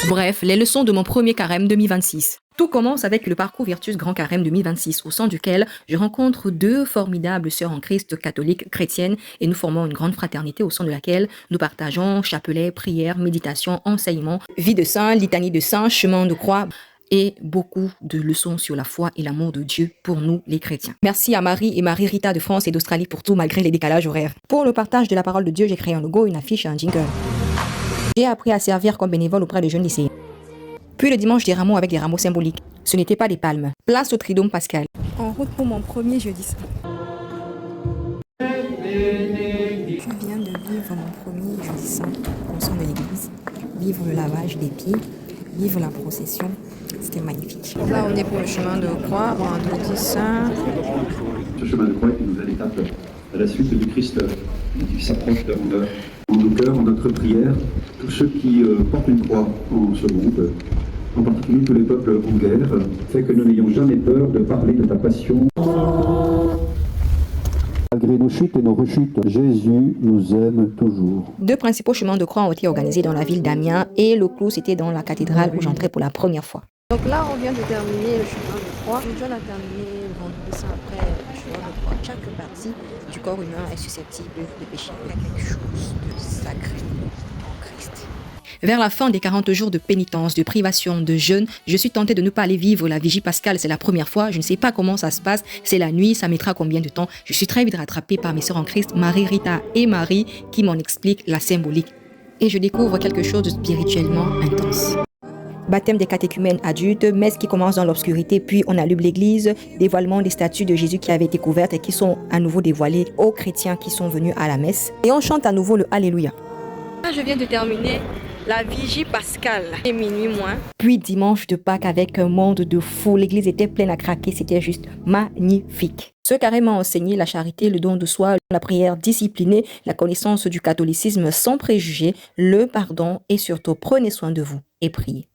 Bref, les leçons de mon premier carême 2026. Tout commence avec le parcours Virtus Grand Carême 2026, au sein duquel je rencontre deux formidables sœurs en Christ catholiques chrétiennes et nous formons une grande fraternité au sein de laquelle nous partageons chapelet, prière, méditation, enseignement, vie de saint, litanie de saint, chemin de croix et beaucoup de leçons sur la foi et l'amour de Dieu pour nous les chrétiens. Merci à Marie et Marie-Rita de France et d'Australie pour tout malgré les décalages horaires. Pour le partage de la parole de Dieu, j'ai créé un logo, une affiche et un jingle. J'ai appris à servir comme bénévole auprès de jeunes lycéens. Puis le dimanche des rameaux avec des rameaux symboliques. Ce n'était pas des palmes. Place au Tridôme Pascal. En route pour mon premier jeudi saint. Je viens de vivre mon premier jeudi saint au sein de l'église. Vivre le lavage des pieds, vivre la procession. C'était magnifique. Là, on est pour le chemin de croix, vendredi saint. Ce chemin de croix est une nouvelle étape à la suite du Christ qui s'approche en nos cœurs, en notre prière. Tous ceux qui portent une croix en ce monde, en particulier tous les peuples en guerre, fait que nous n'ayons jamais peur de parler de ta passion. Malgré nos chutes et nos rechutes, Jésus nous aime toujours. Deux principaux chemins de croix ont été organisés dans la ville d'Amiens et le clou c'était dans la cathédrale où j'entrais pour la première fois. Donc là, on vient de terminer le chemin de croix. On vient de terminer le vendredi saint après le chemin de croix. Chaque partie du corps humain est susceptible de pécher. Il y a quelque chose de sacré en Christ. Vers la fin des 40 jours de pénitence, de privation, de jeûne, je suis tentée de ne pas aller vivre la vigie pascale. C'est la première fois. Je ne sais pas comment ça se passe. C'est la nuit. Ça mettra combien de temps? Je suis très vite rattrapée par mes sœurs en Christ, Marie, Rita et Marie, qui m'en expliquent la symbolique. Et je découvre quelque chose de spirituellement intense. Baptême des catéchumènes adultes, messe qui commence dans l'obscurité, puis on allume l'église, dévoilement des statues de Jésus qui avaient été couvertes et qui sont à nouveau dévoilées aux chrétiens qui sont venus à la messe. Et on chante à nouveau le Alléluia. Là, je viens de terminer la vigie pascale, et minuit moins. Puis dimanche de Pâques avec un monde de fou, l'église était pleine à craquer, c'était juste magnifique. Ce carême m'a enseigné la charité, le don de soi, la prière disciplinée, la connaissance du catholicisme sans préjugés, le pardon et surtout prenez soin de vous et priez.